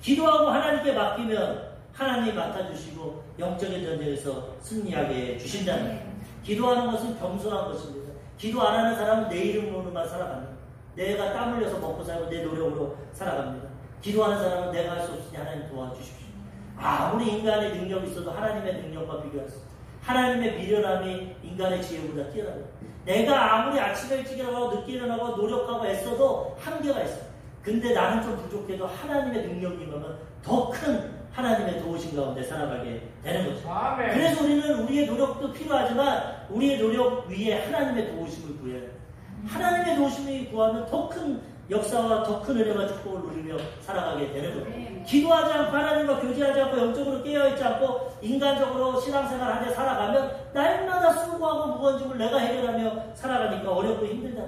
기도하고 하나님께 맡기면 하나님이 맡아주시고 영적인 전쟁에서 승리하게 주신다는 거예요. 기도하는 것은 겸손한 것입니다. 기도 안 하는 사람은 내 이름으로만 살아갑니다. 내가 땀 흘려서 먹고 살고 내 노력으로 살아갑니다. 기도하는 사람은 내가 할 수 없으니 하나님 도와주십시오. 아무리 인간의 능력이 있어도 하나님의 능력과 비교할 수 없어요. 하나님의 미련함이 인간의 지혜보다 뛰어납니다. 내가 아무리 아침에 일찍 일어나고 늦게 일어나고 노력하고 애써도 한계가 있어요. 근데 나는 좀 부족해도 하나님의 능력이 임하면 더 큰 하나님의 도우심 가운데 살아가게 되는 거죠. 아멘. 그래서 우리는 우리의 노력도 필요하지만 우리의 노력 위에 하나님의 도우심을 구해야 해요. 하나님의 도우심을 구하면 더 큰 역사와 더 큰 은혜와 축복을 누리며 살아가게 되는 거예요. 기도하지 않고 하나님과 교제하지 않고 영적으로 깨어있지 않고 인간적으로 신앙생활 하며 살아가면 날마다 수고하고 무거운 짐을 내가 해결하며 살아가니까 어렵고 힘들다.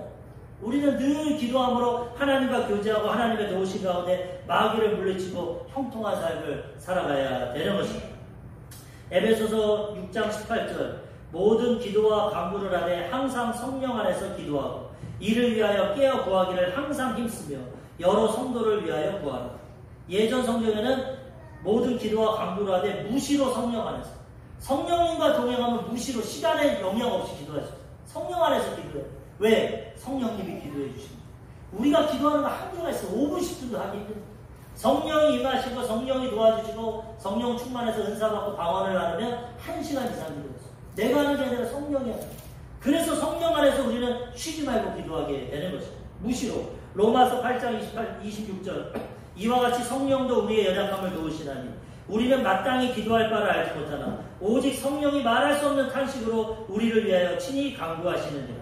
우리는 늘 기도함으로 하나님과 교제하고 하나님의 도우심 가운데 마귀를 물리치고 형통한 삶을 살아가야 되는 것입니다. 에베소서 6장 18절 모든 기도와 간구를 하되 항상 성령 안에서 기도하고 이를 위하여 깨어 구하기를 항상 힘쓰며 여러 성도를 위하여 구하라. 예전 성경에는 모든 기도와 간구를 하되 무시로 성령 안에서, 성령님과 동행하면 무시로 시간에 영향 없이 기도하죠. 성령 안에서 기도해요. 왜? 성령님이 기도해 주십니다. 우리가 기도하는 거 한계가 있어요. 5분 10분도 하기 힘듭니다. 성령이 임하시고 성령이 도와주시고 성령 충만해서 은사받고 방언을 나누면 1시간 이상 기도했어요. 내가 하는 게 아니라 성령이 하는 거예요. 그래서 성령 안에서 우리는 쉬지 말고 기도하게 되는 것이죠. 무시로. 로마서 8장 26절 이와 같이 성령도 우리의 연약함을 도우시나니 우리는 마땅히 기도할 바를 알지 못하나 오직 성령이 말할 수 없는 탄식으로 우리를 위하여 친히 간구하시느니라.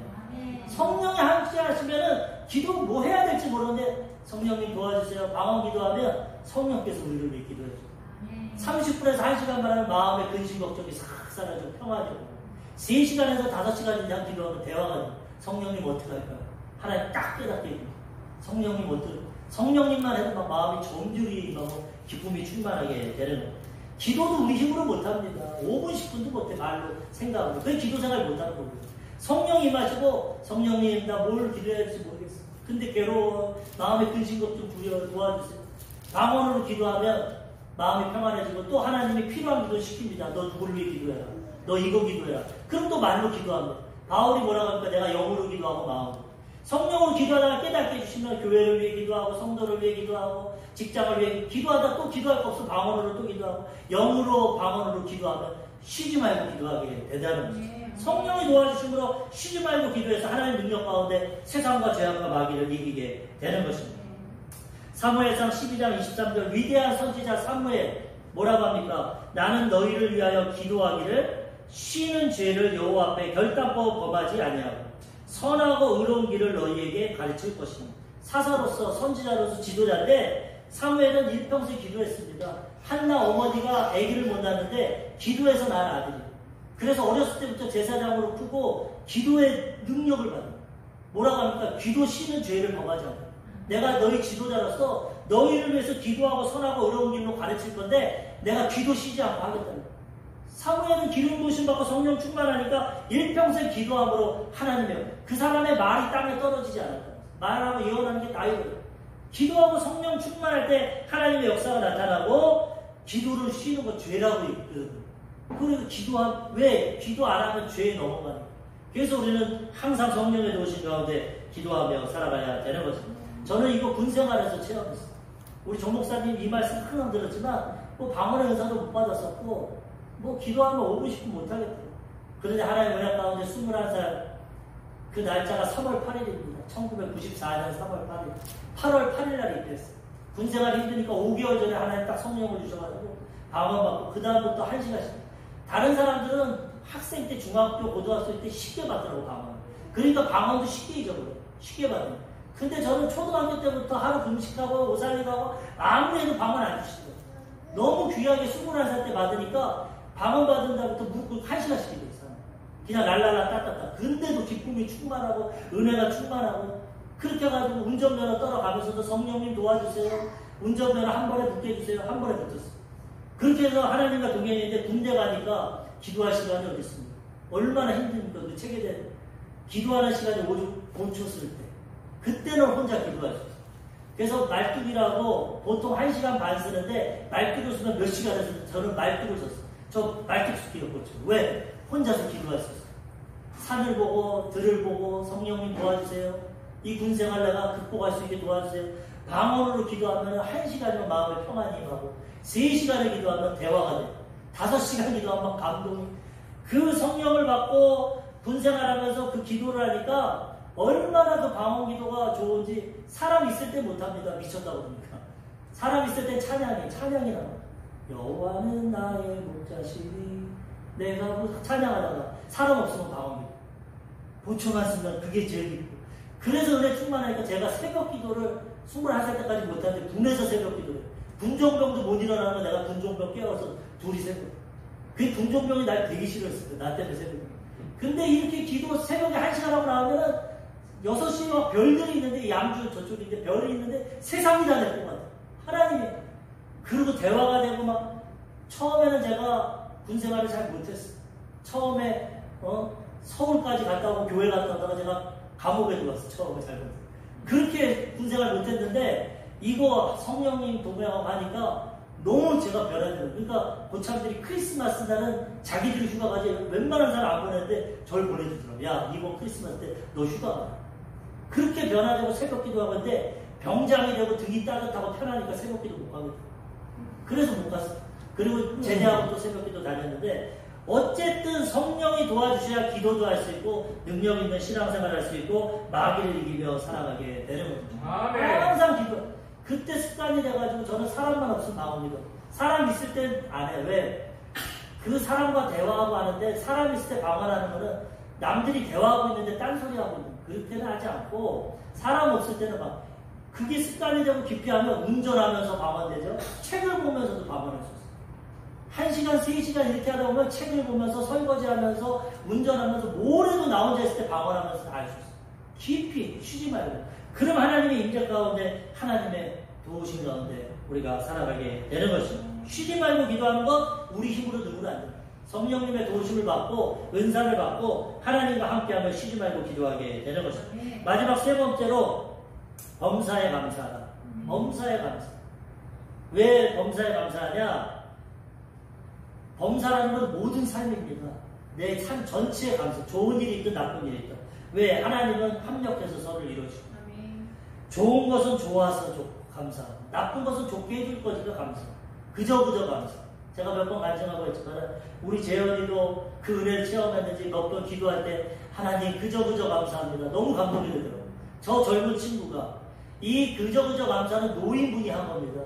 성령이 함께 하시면은 기도 뭐 해야 될지 모르는데 성령님 도와주세요. 방언 기도하면 성령께서 우리를 위해 기도해 줘요. 30분에서 1시간만 하면 마음의 근심 걱정이 싹 사라지고 평화되고 3시간에서 5시간 이상 기도하면 대화가 돼요. 성령님 어떻게 할까요? 하나님 딱 깨닫게 해줍니다. 성령님 어떻게, 성령님만 해도 막 마음이 정결이 임하고 기쁨이 충만하게 되는 거예요. 기도도 우리 힘으로 못합니다. 5분 10분도 못해. 말로 생각으로. 그게 기도 생활 못하는 거고요. 성령 임하시고 성령님 나 뭘 기도해야 할지 모르겠어. 근데 괴로워. 마음의 근심 걱정 도와주세요. 방언으로 기도하면 마음이 평안해지고 또 하나님이 필요한 기도 시킵니다. 너 누구를 위해 기도해라. 너 이거 기도해라. 그럼 또 말로 기도합니다. 바울이 뭐라고 하니까 내가 영으로 기도하고 마음으로. 성령으로 기도하다가 깨닫게 해주시면 교회를 위해 기도하고 성도를 위해 기도하고 직장을 위해 기도하다 또 기도할 거 없어 방언으로 또 기도하고 영으로 방언으로 기도하면 쉬지 말고 기도하게 된다는 거죠. 성령이 도와주심으로 쉬지 말고 기도해서 하나님의 능력 가운데 세상과 죄악과 마귀를 이기게 되는 것입니다. 사무엘상 12장 23절 위대한 선지자 사무엘 뭐라고 합니까? 나는 너희를 위하여 기도하기를 쉬는 죄를 여호와 앞에 결단코 범하지 아니하고 선하고 의로운 길을 너희에게 가르칠 것입니다. 사사로서 선지자로서 지도자인데 사무엘은 일평생 기도했습니다. 한나 어머니가 아기를 못 낳는데 기도해서 낳은 아들이에요. 그래서 어렸을 때부터 제사장으로 크고 기도의 능력을 받아요. 뭐라고 합니까? 기도 쉬는 죄를 범하지 않아요. 내가 너희 지도자로서 너희를 위해서 기도하고 선하고 어려운 길로 가르칠 건데 내가 기도 쉬지 않고 하겠다는 거예요. 사무엘은 기름 부으심 받고 성령 충만하니까 일평생 기도함으로 하나님의 그 사람의 말이 땅에 떨어지지 않았다. 말하고 예언하는 게 다이거든요. 기도하고 성령 충만할 때 하나님의 역사가 나타나고 기도를 쉬는 거 죄라고 있거든요. 그리고 왜? 기도 안 하면 죄에 넘어가는 거예요. 그래서 우리는 항상 성령의 도우심 가운데 기도하며 살아가야 되는 것입니다. 저는 이거 군생활에서 체험했어요. 우리 정 목사님 이 말씀 항상 들었지만 뭐 방언의 은사도 못 받았었고 뭐 기도하면 5분 10분 못하겠더라고요. 그런데 하나님의 은혜 가운데 21살 그 날짜가 3월 8일입니다. 1994년 3월 8일 8월 8일 날 입대했어요. 군생활이 힘드니까 5개월 전에 하나님 딱 성령을 주셔가지고 방언 받고 그 다음부터 1시간씩 다른 사람들은 학생 때 중학교 고등학교 때 쉽게 받더라고 방언. 그러니까 방언도 쉽게 잊어버려요. 쉽게 받아요. 근데 저는 초등학교 때부터 하루 금식하고 오살리고 하고 아무리 해도 방언 안 주시더라고요. 너무 귀하게 21살 때 받으니까 방언 받은 다음부터 무릎 1시간씩 기도했어요. 그냥 랄랄라 따따따. 근데도 기쁨이 충만하고 은혜가 충만하고 그렇게 해가지고 운전면허 떨어가면서도 성령님 도와주세요. 운전면허 한 번에 붙게 해주세요. 한 번에 붙었어요. 그렇게 해서 하나님과 동행했는데 군대 가니까 기도할 시간이 어디 있습니까? 얼마나 힘듭니까? 그 책에 대한 기도하는 시간이 오죽 멈췄을 때 그때는 혼자 기도할 수 있어요. 그래서 말뚝이라고 보통 1시간 반 쓰는데 말뚝을 쓰면 몇 시간을 쓰는데 저는 말뚝을 썼어요. 저 말뚝 쓰기를 고쳐. 왜? 혼자서 기도할 수 있어요. 산을 보고 들을 보고 성령님 도와주세요. 이 군생활 내가 극복할 수 있게 도와주세요. 방언으로 기도하면 1시간이면 마음을 평안히 임하고 3시간을 기도하면 대화가 돼요. 5시간 기도하면 감동이. 그 성령을 받고 군생활하면서 그 기도를 하니까 얼마나 그 방언 기도가 좋은지 사람 있을 때 못합니다. 미쳤다고 그러니까. 사람 있을 때 찬양이 나와요. 여호와는 나의 목자시니 내가 뭐 찬양하다가 사람 없으면 방언 기도. 보초만 쓰면 그게 제일 기쁘고. 그래서 은혜 충만하니까 제가 새벽 기도를 21살 때까지 못하는데 군에서 새벽 기도를 군종병도 못 일어나는 거 내가 군종병 깨워서 둘이 새벽. 그 군종병이 날 되게 싫어했어요. 나 때문에 새벽. 근데 이렇게 기도 새벽에 1시간 하고 나오면은 6시에 막 별들이 있는데 양주 저쪽인데 별이 있는데 세상이 다 내 것 같아. 하나님이. 그리고 대화가 되고 막 처음에는 제가 군생활을 잘 못했어요. 처음에 서울까지 갔다 오고 교회 갔다 오다가 제가 감옥에 들어왔어요. 처음에 잘 못했어요. 그렇게 군생활 못했는데 이거 성령님 동행하고 하니까 너무 제가 변화되는. 그러니까 고참들이 크리스마스 날은 자기들이 휴가 가지 웬만한 사람 안 보내는데 저를 보내주더라고요. 야 이번 크리스마스 때 너 휴가 가. 그렇게 변화되고 새벽 기도하고 있는데 병장이 되고 등이 따뜻하고 편하니까 새벽 기도 못 가거든요. 그래서 못 갔어요. 그리고 제대하고 또 새벽 기도 다녔는데 어쨌든 성령이 도와주셔야 기도도 할 수 있고 능력 있는 신앙생활 할 수 있고 마귀를 이기며 살아가게 되는 거죠. 항상 기도. 그때 습관이 돼가지고 저는 사람만 없으면 나옵니다. 사람 있을 땐 안 해요. 왜? 그 사람과 대화하고 하는데 사람 있을 때 방언하는 거는 남들이 대화하고 있는데 딴소리하고 있는 거예요. 그때는 하지 않고 사람 없을 때는 막 그게 습관이 되고 깊이 하면 운전하면서 방언되죠. 책을 보면서도 방언할 수 있어요. 1시간, 3시간 이렇게 하다 보면 책을 보면서 설거지하면서 운전하면서 뭘 해도 나 혼자 있을 때 방언하면서 다 할 수 있어요. 깊이 쉬지 말고. 그럼 하나님의 임재 가운데 하나님의 도우심 가운데 우리가 살아가게 되는 것입니다. 쉬지 말고 기도하는 것 우리 힘으로 누구는 안 됩니다. 성령님의 도우심을 받고 은사를 받고 하나님과 함께하며 쉬지 말고 기도하게 되는 것입니다. 마지막 세 번째로 범사에 감사하다. 범사에 감사. 왜 범사에 감사하냐? 범사라는 건 모든 삶입니다. 내 삶 전체에 감사. 좋은 일이 있든 나쁜 일이 있든. 왜? 하나님은 합력해서 서로를 이루어주고. 좋은 것은 좋아서 감사하고 나쁜 것은 좋게 해줄 거니까 감사. 그저 감사. 제가 몇 번 간증하고 했지만 우리 재현이도 그 은혜를 체험했는지 몇 번 기도할 때 하나님 그저 감사합니다. 너무 감동이 되더라고요. 저 젊은 친구가 이 그저 감사는 노인분이 한 겁니다.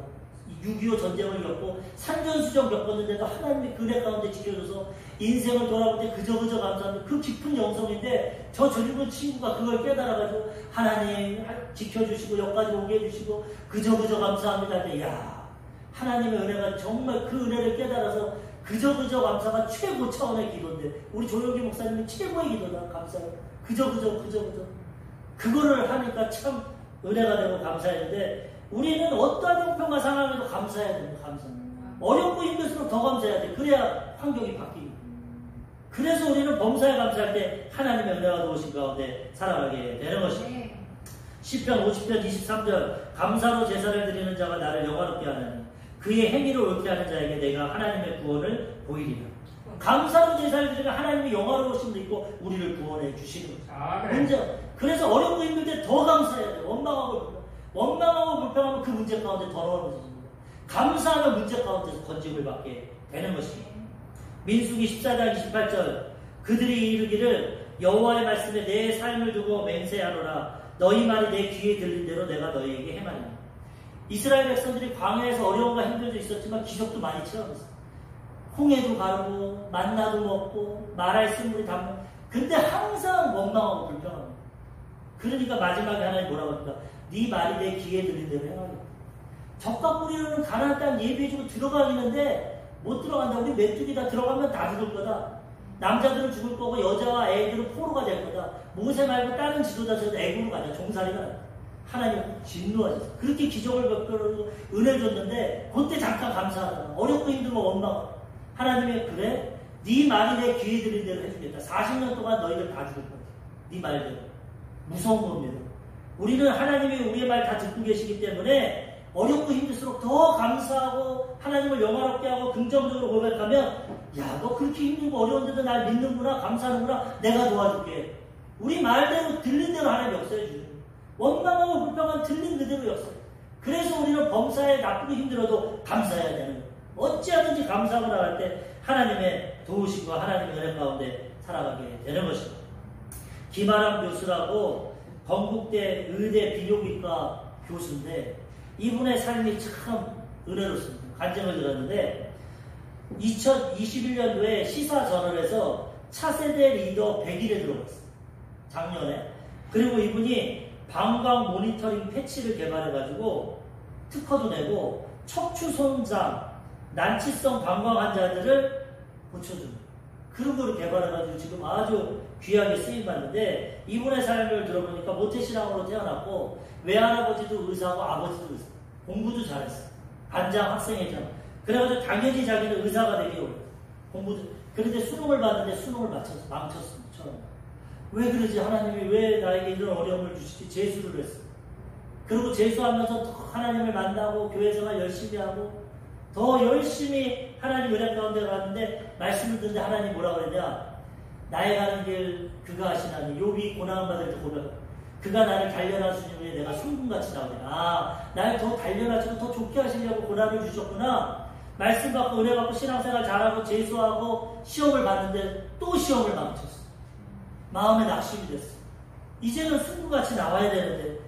6.25 전쟁을 겪고 산전수전 겪었는데도 하나님이 그 은혜 가운데 지켜줘서 인생을 돌아볼 때 그저 감사합니다. 그 깊은 영성인데 저 젊은 친구가 그걸 깨달아가지고 하나님 지켜주시고 여기까지 오게 해주시고 그저 감사합니다. 근데 야, 하나님의 은혜가 정말 그 은혜를 깨달아서 그저 감사가 최고 차원의 기도인데 우리 조영기 목사님은 최고의 기도다. 감사해요. 그저 그거를 하니까 참 은혜가 되고 감사했는데 우리는 어떠한 형편과 상황에도 감사해야 됩니다. 어렵고 힘들수록 더 감사해야 돼. 그래야 환경이 바뀝니다. 그래서 우리는 범사에 감사할 때 하나님의 은혜가 도우신 가운데 살아가게 되는 것입니다. 시편 50편 23절 감사로 제사를 드리는 자가 나를 영화롭게 하나니 그의 행위를 옳게 하는 자에게 내가 하나님의 구원을 보이리라. 감사로 제사를 드리면 하나님의 영화로우심도 있고 우리를 구원해 주시는 문제. 그래서 어렵고 힘들 때 더 감사해야 돼요. 원망하고 불평하면 그 문제 가운데 더 넣어놓습니다. 감사하면 문제 가운데서 건짐을 받게 되는 것입니다. 민수기 14장 28절 그들이 이르기를 여호와의 말씀에 내 삶을 두고 맹세하노라. 너희 말이 내 귀에 들린 대로 내가 너희에게 행하리니. 이스라엘 백성들이 광야에서 어려움과 힘들도 있었지만 기적도 많이 체험했어요. 홍해도 가르고 만나도 먹고 마라의 쓴물이 담고 근데 항상 원망하고 불평합니다. 그러니까 마지막에 하나님 뭐라고 합니까? 네 말이 내 귀에 들린 대로 행하리라. 적과 뿌리로는 가나안 땅 예비해주고 들어가기는데 못 들어간다. 우리 메뚜기 다 들어가면 다 죽을 거다. 남자들은 죽을 거고 여자와 애들은 포로가 될 거다. 모세 말고 다른 지도자들은 애굽으로 가자. 종살이가 하나님 진노하셨어요. 그렇게 기적을 베풀고 은혜를 줬는데 그때 잠깐 감사하다. 어렵고 힘들고 원망. 하나님이 그래? 네 말이 내 귀에 들린 대로 해주겠다. 40년 동안 너희들 다 죽을 거다. 네 말대로. 무서운 겁니다. 우리는 하나님이 우리의 말 다 듣고 계시기 때문에 어렵고 힘들수록 더 감사하고 하나님을 영화롭게 하고 긍정적으로 고백하면 야, 너 그렇게 힘들고 어려운데도 날 믿는구나, 감사하는구나, 내가 도와줄게. 우리 말대로 들린 대로 하나님 역사해 주는 거예요. 원망하고 불평하면 들린 그대로 역사해. 그래서 우리는 범사에 나쁘고 힘들어도 감사해야 되는 거예요. 어찌하든지 감사하고 나갈 때 하나님의 도우심과 하나님의 은혜 가운데 살아가게 되는 것입니다. 김아람 교수라고 건국대 의대 비뇨기과 교수인데 이분의 삶이 참 은혜롭습니다. 간증을 들었는데 2021년도에 시사저널에서 차세대 리더 100일에 들어갔어요. 작년에. 그리고 이분이 방광 모니터링 패치를 개발해가지고 특허도 내고 척추손상, 난치성 방광 환자들을 고쳐줍니다. 그런 거를 개발해가지고 지금 아주 귀하게 쓰임받는데 이분의 삶을 들어보니까 모태신앙으로 태어났고 외할아버지도 의사고 아버지도 의사. 공부도 잘했어. 반장 학생회장. 그래가지고 당연히 자기는 의사가 되기로 공부도. 그런데 수능을 봤는데 수능을 망쳤습니다. 처음. 왜 그러지? 하나님이 왜 나에게 이런 어려움을 주시지? 재수를 했어. 그리고 재수하면서 더 하나님을 만나고 교회 생활 열심히 하고 더 열심히 하나님 은혜 가운데 갔는데 말씀을 듣는데 하나님 뭐라고 그랬냐? 나의 가는 길 그가 하시나니. 욥이 고난을 받을 때 고백하고 그가 나를 단련하시니 위해 내가 순금같이 나오리라. 아, 나를 더 단련하시고 더 좋게 하시려고 고난을 주셨구나. 말씀 받고 은혜 받고 신앙생활 잘하고 재수하고 시험을 봤는데 또 시험을 망쳤어. 마음에 낙심이 됐어. 이제는 순금같이 나와야 되는데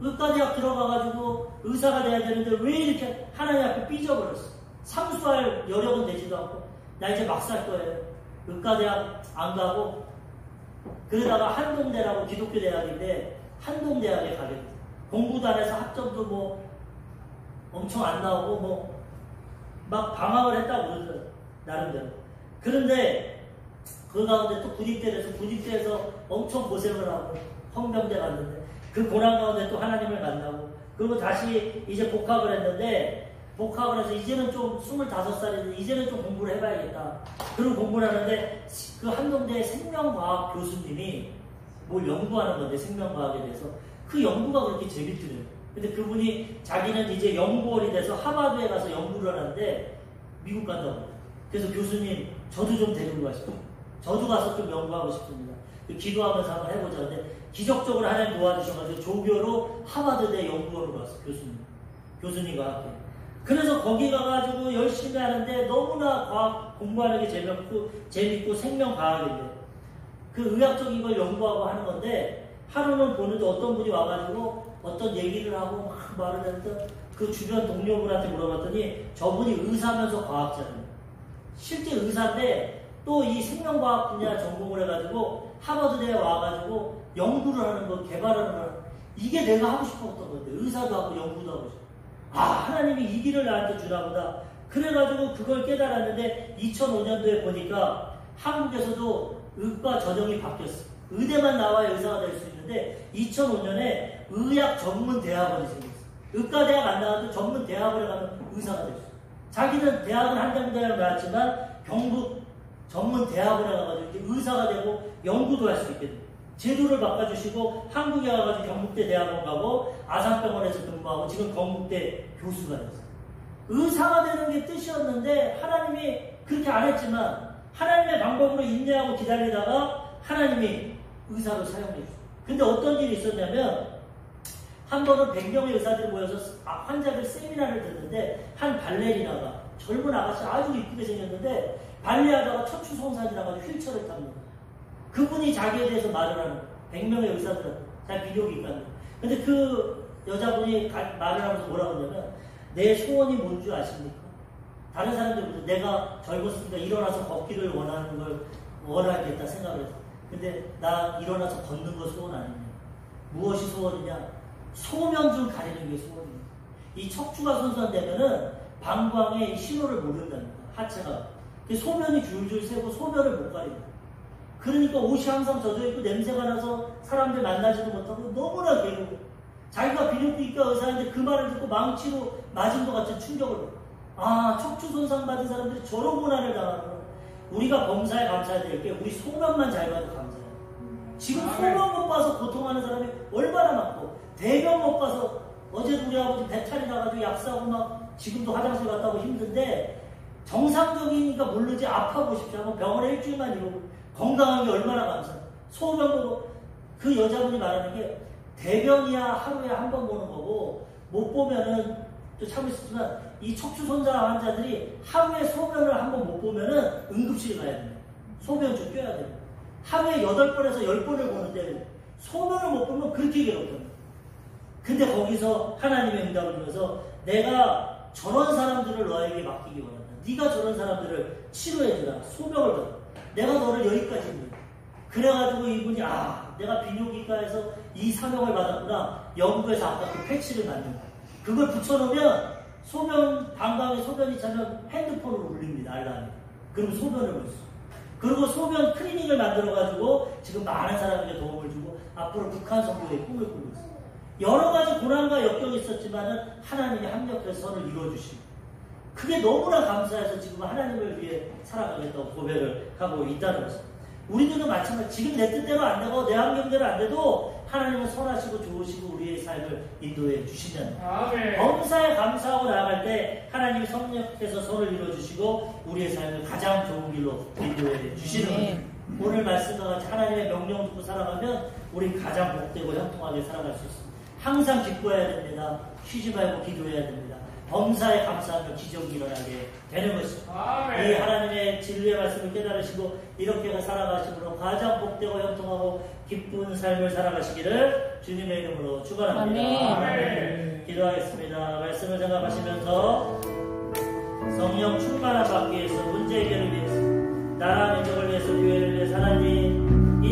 의과대학 들어가가지고 의사가 돼야 되는데 왜 이렇게 하나님 앞에 삐져버렸어. 삼수할 여력은 되지도 않고 나 이제 막 살 거예요. 의과대학 안 가고 그러다가 한동대라고 기독교 대학인데 한동대학에 가게 됐어요. 공부도 안 해서 학점도 뭐 엄청 안 나오고 뭐 막 방황을 했다고 그러더라고요. 나름대로. 그런데 그 가운데 또 군입대에서 엄청 고생을 하고 헌병대 갔는데 그 고난 가운데 또 하나님을 만나고 그리고 다시 이제 복학을 했는데 복학을 해서 이제는 좀 25살인데 이제는 좀 공부를 해봐야겠다. 그리고 공부를 하는데 그 한동대 생명과학 교수님이 뭘 연구하는 건데 생명과학에 대해서 그 연구가 그렇게 재밌더래요. 근데 그분이 자기는 이제 연구원이 돼서 하버드에 가서 연구를 하는데 미국 간다고. 그래서 교수님 저도 좀 데리고 가시고 저도 가서 좀 연구하고 싶습니다. 기도하면서 한번 해보자. 근데 기적적으로 하나님 도와주셔가지고 조교로 하버드대 연구원으로 갔어. 교수님과 함께. 그래서 거기 가가지고 열심히 하는데 너무나 과학 공부하는 게 재밌고 생명과학인데 그 의학적인 걸 연구하고 하는 건데 하루는 보는데 어떤 분이 와가지고 어떤 얘기를 하고 막 말을 했는데 그 주변 동료분한테 물어봤더니 저분이 의사면서 과학자입니다. 실제 의사인데 또 이 생명과학 분야 전공을 해가지고 하버드대에 와가지고 연구를 하는 거, 개발하는 거, 이게 내가 하고 싶었던 건데 의사도 하고 연구도 하고 싶어. 아, 하나님이 이 길을 나한테 주나 보다. 그래가지고 그걸 깨달았는데 2005년도에 보니까 한국에서도 의과 전형이 바뀌었어. 의대만 나와야 의사가 될 수 있는데 2005년에 의학 전문 대학원이 생겼어. 의과대학 안 나와도 전문 대학원에 가면 의사가 됐어. 자기는 대학은 한양대학을 나왔지만 경북 전문 대학원에 가가지고 이제 의사가 되고 연구도 할 수 있게 돼. 제도를 바꿔주시고 한국에 와가지고 경북대 대학원 가고 아산병원에서 근무하고 지금 경북대 교수가 됐어. 의사가 되는 게 뜻이었는데 하나님이 그렇게 안 했지만 하나님의 방법으로 인내하고 기다리다가 하나님이 의사로 사용해 줬어. 근데 어떤 일이 있었냐면 한 번은 100명의 의사들이 모여서 환자들 세미나를 듣는데 한 발레리나가 젊은 아가씨 아주 이쁘게 생겼는데 발레하다가 척추손상이 나가지고 휠체어를 탑니다. 그분이 자기에 대해서 말을 하는 거예요. 100명의 의사들한테 잘 비력이 있다는 거예요. 근데 그 여자분이 말을 하면서 뭐라고 하냐면 내 소원이 뭔 줄 아십니까? 다른 사람들보다 내가 젊었으니까 일어나서 걷기를 원하는 걸 원하겠다 생각을 했어. 근데 나 일어나서 걷는 거 소원 아니냐. 무엇이 소원이냐? 소면 좀 가리는 게 소원이에요. 이 척추가 손상되면은 방광에 신호를 모른다는 거야. 하체가. 소면이 줄줄 새고 소면을 못 가린다. 그러니까 옷이 항상 젖어있고 냄새가 나서 사람들 만나지도 못하고 너무나 괴로워. 자기가 비뇨기과 의사인데 그 말을 듣고 망치로 맞은 것 같은 충격을 받아. 아, 척추 손상 받은 사람들이 저런 고난을 당하구나. 우리가 범사에 감사해야 될 게 우리 소면만 잘 봐도 감사해요. 지금 소면 못 봐서 고통하는 사람이 얼마나 많고 대변 못 봐서 어제도 우리 아버지 배탈이 나가지고 약 사고 막 지금도 화장실 갔다 오고 힘든데 정상적이니까 모르지 아파 보십시오. 한번 병원에 일주일만 이러고 건강한 게 얼마나 감사해요. 소변 보고 그 여자분이 말하는 게 대변이야 하루에 한 번 보는 거고 못 보면은 또 참을 수 있지만 이 척추 손상 환자들이 하루에 소변을 한 번 못 보면은 응급실 가야 돼요. 소변줄 껴야 돼요. 하루에 8번에서 10번을 보는데 소변을 못 보면 그렇게 괴롭거든요. 근데 거기서 하나님의 응답을 주면서 내가 저런 사람들을 너에게 맡기기 원한다. 네가 저런 사람들을 치료해주라. 소명을 받아. 내가 너를 여기까지 있는. 그래가지고 이분이 내가 비뇨기과에서 이 사명을 받았구나. 연구에서 아까 그 패치를 만든 거야. 그걸 붙여놓으면 소변 방광에 소변이 차면 핸드폰으로 울립니다. 알람이. 그럼 소변을 볼 수 있어. 그리고 소변 클리닉을 만들어가지고 지금 많은 사람에게 도움을 주고 앞으로 북한 선교의 꿈을 꾸고 있어요. 여러 가지 고난과 역경이 있었지만은 하나님이 합력해서 선을 이루어주시고 그게 너무나 감사해서 지금 하나님을 위해 살아가겠다고 고백을 하고 있다는 것입니다. 우리들도 마찬가지. 지금 내 뜻대로 안 되고 내 환경대로 안 돼도 하나님은 선하시고 좋으시고 우리의 삶을 인도해 주시면 범사에 감사하고 나아갈 때 하나님이 성령께서 선을 이루어주시고 우리의 삶을 가장 좋은 길로 인도해 주시는 거예요. 오늘 말씀과 같이 하나님의 명령 듣고 살아가면 우리 가장 복되고 형통하게 살아갈 수 있습니다. 항상 기뻐해야 됩니다. 쉬지 말고 기도해야 됩니다. 범사에 감사하며 기적이 일어나게 되는 것입니다. 이 하나님의 진리의 말씀을 깨달으시고 이렇게 살아가시므로 가장 복되고 형통하고 기쁜 삶을 살아가시기를 주님의 이름으로 축원합니다. 아멘. 기도하겠습니다. 말씀을 생각하시면서 성령 충만함 받기 위해서 문제 해결을 위해서 나라 민족을 위해서 교회를 위해서 하나님